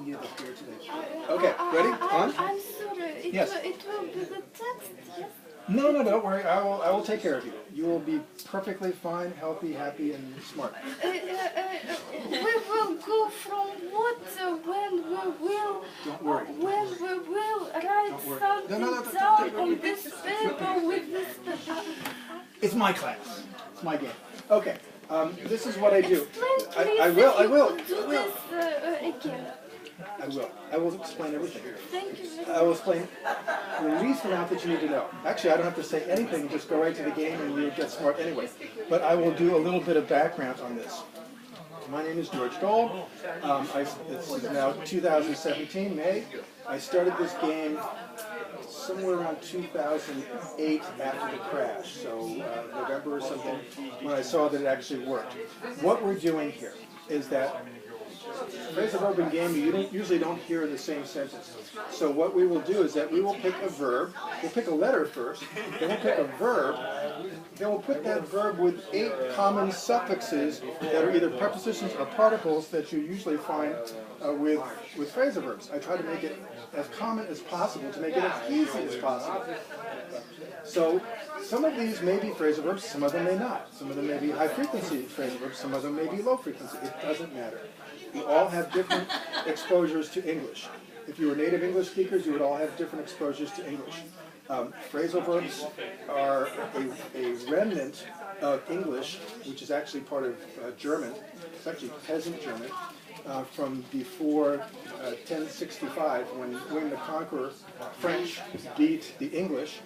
you the fear today. Okay, ready? On? I'm sorry. Yes. It will be the text, yes? No, don't worry. I will take care of you. You will be perfectly fine, healthy, happy, and smart. We will go from what when we will. Don't worry. When we will write something down on this paper with this. It's my class. It's my game. Okay. This is what I do. Explain, please. I will. Do this again. I will explain everything. Thank you. I will explain the least amount that you need to know. Actually, I don't have to say anything. Just go right to the game and you'll get smart anyway. But I will do a little bit of background on this. My name is George Dole. This is now 2017, May. I started this game somewhere around 2008 after the crash, so November or something, when I saw that it actually worked. What we're doing here is that phrasal verb and game you usually don't hear in the same sentence. So what we will do is that we will pick a verb, we'll pick a letter first, then we'll pick a verb, then we'll put that verb with 8 common suffixes that are either prepositions or particles that you usually find with phrasal verbs. I try to make it as common as possible to make it as easy as possible. So some of these may be phrasal verbs, some of them may not. Some of them may be high frequency phrasal verbs, some of them may be low frequency. It doesn't matter. We all have different exposures to English. If you were native English speakers, you would all have different exposures to English. Phrasal verbs are a remnant of English, which is actually part of German. It's actually peasant German from before 1065, when William the Conqueror, French, beat the English,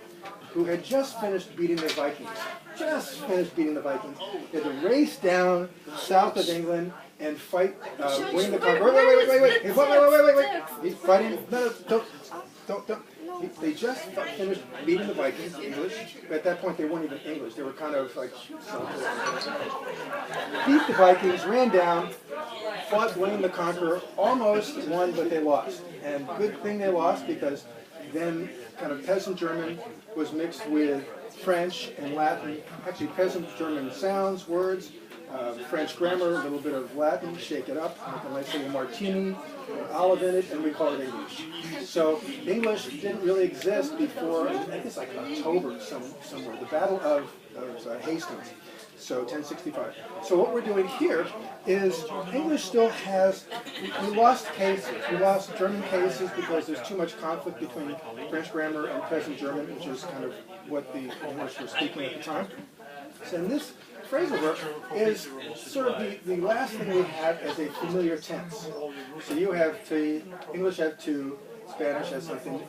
who had just finished beating the Vikings. Just finished beating the Vikings. They had to race down south of England and fight William the Conqueror. Wait. He's fighting. No, don't. They just finished beating the Vikings, the English. At that point, they weren't even English. They were kind of like... Beat the Vikings, ran down, fought William the Conqueror, almost won, but they lost. And good thing they lost, because then kind of peasant German was mixed with French and Latin. Actually, peasant German sounds, words, French grammar, a little bit of Latin, shake it up, make a nice little martini, olive in it, and we call it English. So English didn't really exist before, I think it's like October somewhere, the Battle of Hastings, so 1065. So what we're doing here is English still has, we lost cases. We lost German cases because there's too much conflict between French grammar and peasant German, which is kind of what the English were speaking at the time. So in this phrasal verb is sort of the last thing we have as a familiar tense. So you have to, English have to, Spanish has something,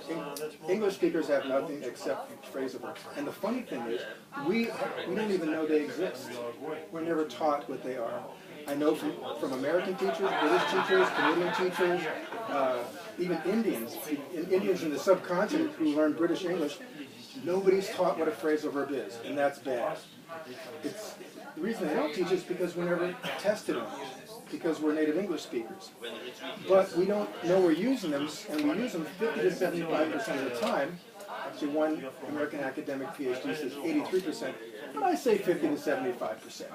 English speakers have nothing except phrasal verbs. And the funny thing is, we don't even know they exist. We're never taught what they are. I know from American teachers, British teachers, Canadian teachers, even Indians in the subcontinent who learn British English, nobody's taught what a phrasal verb is, and that's bad. The reason they don't teach is because we never tested them, because we're native English speakers. But we don't know we're using them, and we use them 50 to 75% of the time. Actually, one American academic PhD says 83%, but I say 50 to 75%.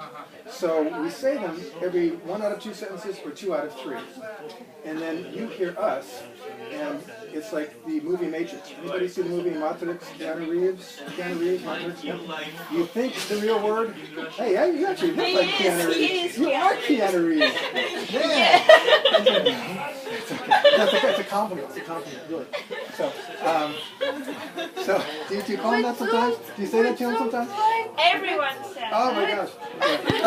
So we say them every 1 out of 2 sentences or 2 out of 3. And then you hear us, and it's like the movie Matrix. Anybody see the movie Matrix? Keanu Reeves, Matrix? Yeah. You think it's the real word? Hey, you actually look like Keanu Reeves. You are Keanu Reeves. Yeah. It's a compliment. It's a compliment, really. So do you call him that sometimes? Do you say that to him sometimes? Everyone says. Oh my gosh.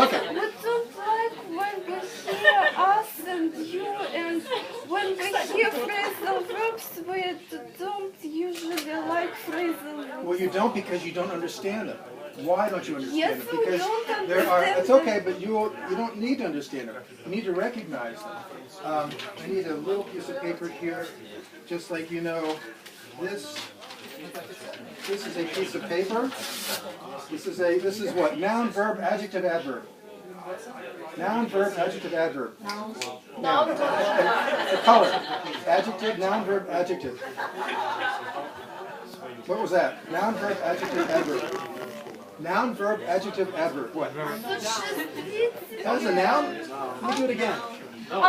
Okay. We don't like when we hear us and you, and when we hear phrasal verbs, we don't usually like phrasal verbs. Well, you don't because you don't understand them. Why don't you understand Yes, them? we Because don't there are. understand It's okay, but you don't need to understand them. You need to recognize them. I need a little piece of paper here, just like you know this. This is a piece of paper. This is what? Noun, verb, adjective, adverb. Noun, verb, adjective, adverb. Noun. The color. Adjective, noun, verb, adjective. What was that? Noun, verb, adjective, adverb. Noun, verb, adjective, adverb. What? That was a noun? Let me do it again. Now.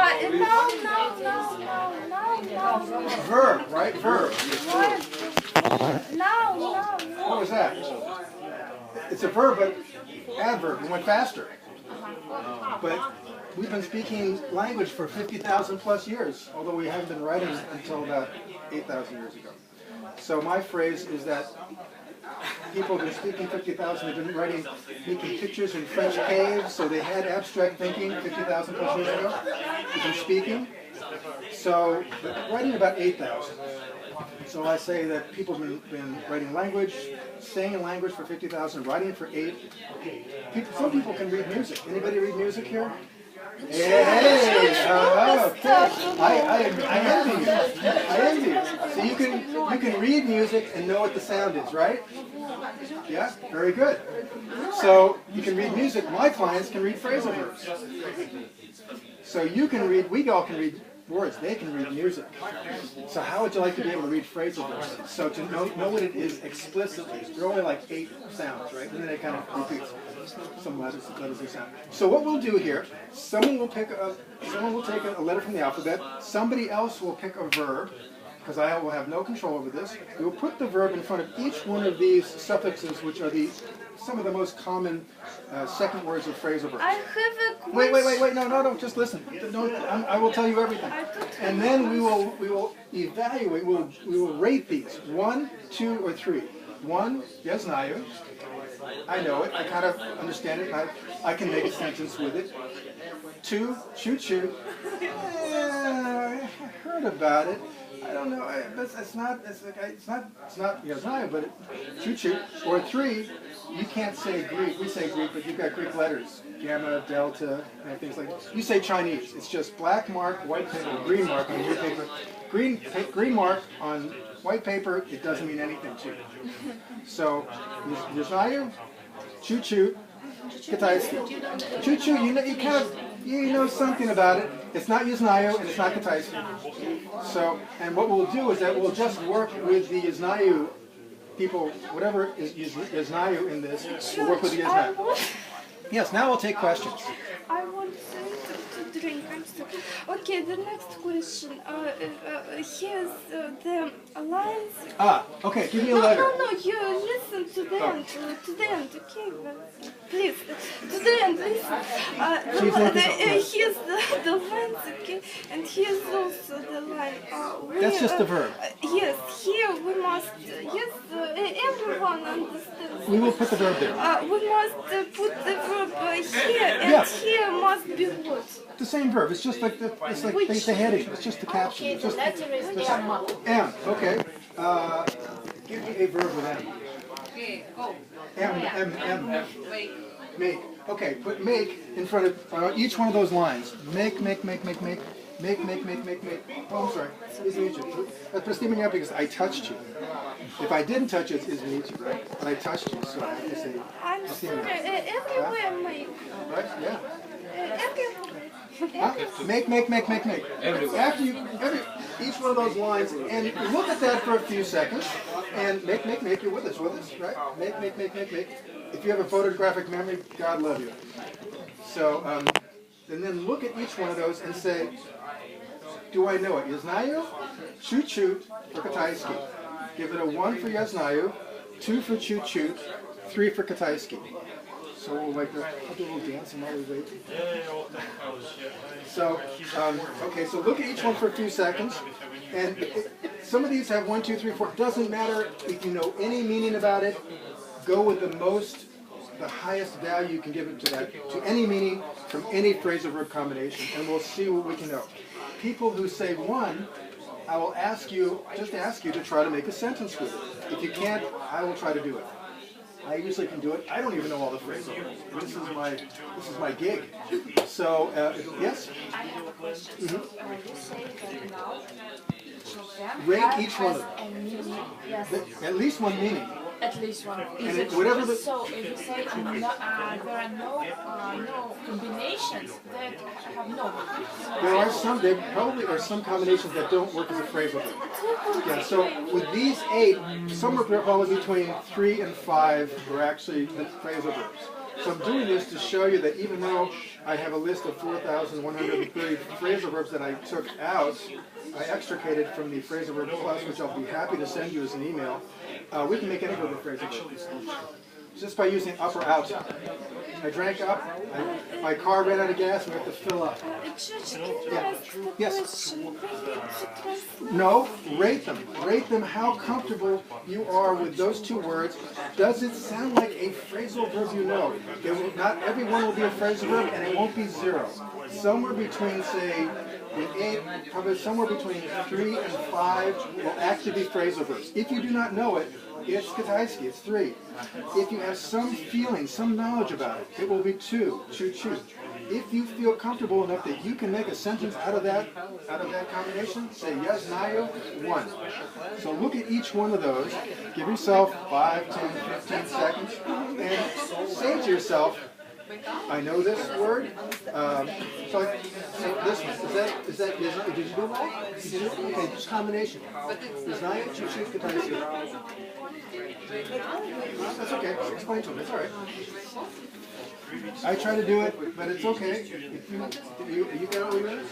Verb, right? Verb. Now. What was that? It's a verb, but adverb. It went faster. But we've been speaking language for 50,000 plus years, although we haven't been writing until about 8,000 years ago. So my phrase is that people have been speaking 50,000, they've been writing, making pictures in French caves, so they had abstract thinking 50,000 plus years ago. They've been speaking. So writing about 8,000. So I say that people have been writing language, saying in language for 50,000, writing for 8. Some people can read music. Anybody read music here? Hey! Okay. I envy you. I envy you. So you can read music and know what the sound is, right? Yeah? Very good. So you can read music. My clients can read phrasal verbs. So you can read, we all can read words, they can read music. So how would you like to be able to read phrasal verbs? So to know what it is explicitly. There are only like 8 sounds, right? And then it kind of repeats some letters and sound. So what we'll do here, someone will take a letter from the alphabet, somebody else will pick a verb, because I will have no control over this. We will put the verb in front of each one of these suffixes, which are some of the most common second words of phrasal verbs. I have a question. Wait, no, just listen. I will tell you everything. And then we will evaluate, we will rate these. 1, 2, or 3. 1, я знаю. I know it, I kind of understand it, I can make a sentence with it. 2, choo-choo. I heard about it. I don't know, it's not я знаю, but choo-choo. Or 3, you can't say Greek, we say Greek, but you've got Greek letters. Gamma, delta, and things like that. You say Chinese, it's just black mark, white paper, green mark on your paper. Green mark on white paper, it doesn't mean anything to you. So, я знаю, choo-choo, китайский. Choo-choo, you know something about it. It's not я знаю and it's not китайский. So, and what we'll do is that we'll just work with the я знаю people, whatever is я знаю in this, we'll work with the я знаю. Yes, now we'll take questions. I want to drink. I'm sorry. Okay, the next question. Here's the lines. Okay, give me a letter. No, you listen to the end. To the end, okay? Please, to the end, listen. Here's the lines, okay? And here's also the line. That's just the verb. Yes, here we must, everyone understands. We will put the verb there. We must put the verb here, and here must be what? The same verb. It's just like the heading. It's just the caption. Okay, the letter is M. M. Okay. Give me a verb with M. Okay, go. M. Make. Okay. Put make in front of each one of those lines. Make. Oh, I'm sorry. Извините. Прости меня because I touched you. If I didn't touch you, it's извините, right? But I touched you, so I have to say. I'm sorry. Everywhere make. Right? Yeah. Everywhere. Make. After each one of those lines, and look at that for a few seconds, and make. You're with us, right? Make. If you have a photographic memory, God love you. So, and then look at each one of those and say, do I know it? Я знаю, choo-choo for китайский. Give it a 1 for я знаю, 2 for choo-choo, 3 for китайский. So we'll I'll do a little dance while we wait. So, okay, so look at each one for a few seconds. And some of these have 1, 2, 3, 4. It doesn't matter if you know any meaning about it. Go with the highest value you can give it to any meaning from any phrasal verb combination, and we'll see what we can know. People who say 1, I will ask you to try to make a sentence with it. If you can't, I will try to do it. I usually can do it. I don't even know all the phrasal verbs. This is my gig. So yes. I have a question. You say that now Rate each one of them. a meaning. Yes. At least one meaning. At least one. And so if you say there are no combinations that have no meaning. There probably are some combinations that don't work as a phrasal verb. Yeah, so with these 8, some are probably between 3 and 5 are actually phrasal verbs. So I'm doing this to show you that even though I have a list of 4,130 phrasal verbs that I took out, I extricated from the Phrasal Verb Plus, which I'll be happy to send you as an email. We can make any verb a phrasal verb. Just by using up or out. I drank up, my car ran out of gas, we have to fill up. Yes. No, rate them. Rate them how comfortable you are with those two words. Does it sound like a phrasal verb you know? Not every one will be a phrasal verb, and it won't be 0. Somewhere between, say, probably somewhere between 3 and 5 will actually be phrasal verbs. If you do not know it, it's Kitaisky, it's 3. If you have some feeling, some knowledge about it, it will be 2, choo-choo. If you feel comfortable enough that you can make a sentence out of that combination, say yes, nayo, 1. So look at each one of those, give yourself 5, 10, 15 seconds, and say to yourself, I know this word. So this one, is that, did you do that? You did it? Okay, just combination. Znayo, choo-choo, kitaisky. That's okay, explain to him, it's all right. I try to do it, but it's okay. If you got all yours?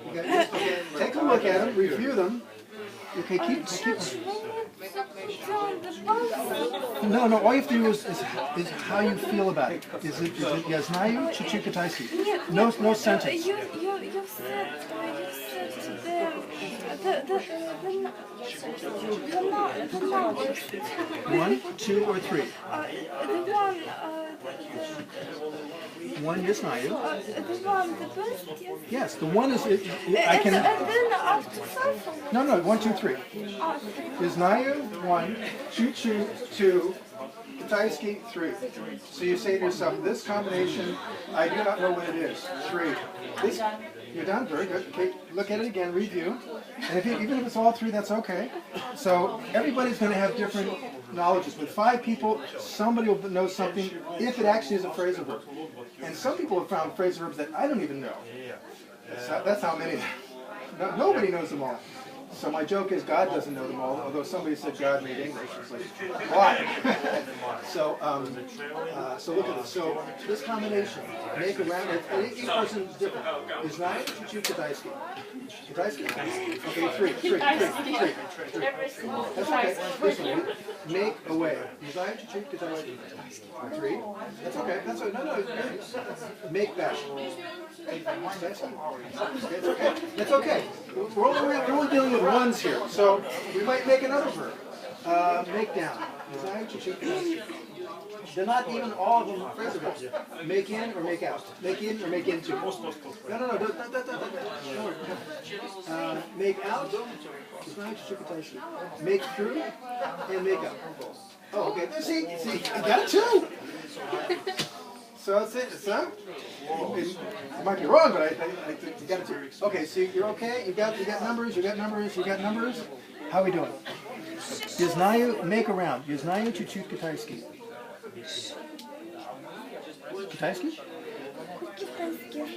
Okay. Take a look at them, review them. Okay, keep No, all you have to do is how you feel about it. Is it я знаю чуть-чуть китайский? No sentence. You said the numbers. 1, 2, or 3? The one, 1, я знаю. the one, the best, yes. Yes, the 1 is, I And can, then after TOEFL. no, 1, 2, 3. Я знаю 1, чуть-чуть 2, китайский 3. So you say to yourself, this combination, I do not know what it is. 3. This, you're done, very good. Okay, look at it again, review. And even if it's all 3, that's okay. So everybody's going to have different knowledges. With 5 people, somebody will know something if it actually is a phrasal verb. And some people have found phrasal verbs that I don't even know. That's how many. Nobody knows them all. So my joke is God doesn't know them all, although somebody said God made English. It's like, why? So look at this. So this combination, make around it, each person is different. Is right, choo-choo, kitaisky. Kitaisky? Okay, 3. That's okay. This one, make away. Is right, choo-choo, kitaisky. 3. That's okay. That's okay. No, it's good. Make back. That's okay. That's okay. We're only dealing with 1s here, so we might make another verb. Make down. They're not even all of them phrasal verbs. Make in or make out. Make in or make into. No. Make out. Make through and make up. Oh, okay. See, I got it too. So that's it. So it might be wrong, but I got it too. Okay, so you're okay. You got numbers. You got numbers. How are we doing? Я знаю, make around. Я знаю чуть-чуть китайский. Китайский?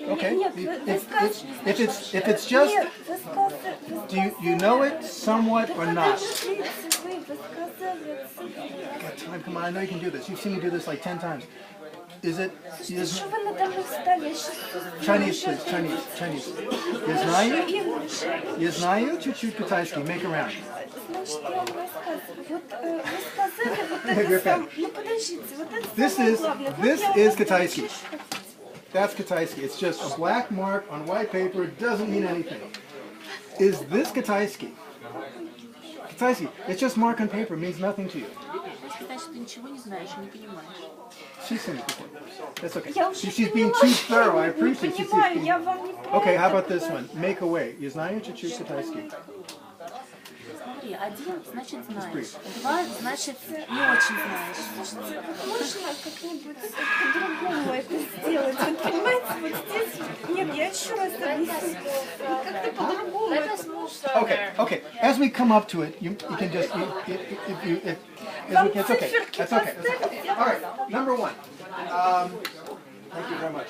Okay. If it's just, do you know it somewhat or not? I got time. Come on, I know you can do this. You've seen me do this like 10 times. Is it? Chinese, please. Chinese. Я знаю чуть-чуть китайский. Make around. This is Kitaisky. That's Kitaisky. It's just a black mark on white paper. It doesn't mean anything. Is this Kitaisky? Kitaisky. It's just mark on paper. It means nothing to you. She's saying that's okay. She's being too thorough. I appreciate she's being... Okay, how about this one? Make away. Я знаю чуть-чуть китайский. Смотри, 1 значит знаешь, 2 значит не очень знаешь. Можно как-нибудь по-другому это сделать? Вот понимаете, вот здесь... Нет, я еще раз объясню. Как-то по-другому. Okay. As we come up to it, you can just... It's okay. That's okay. All right, number 1. Thank you very much.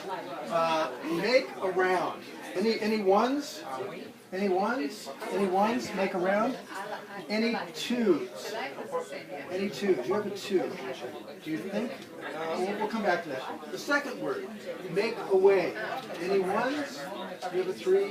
Make around. Any ones? Any ones? Any ones? Make a round. Any twos? Any twos? You have a two. Do you think? We'll come back to that. The second word, make away. Any ones? You have a three.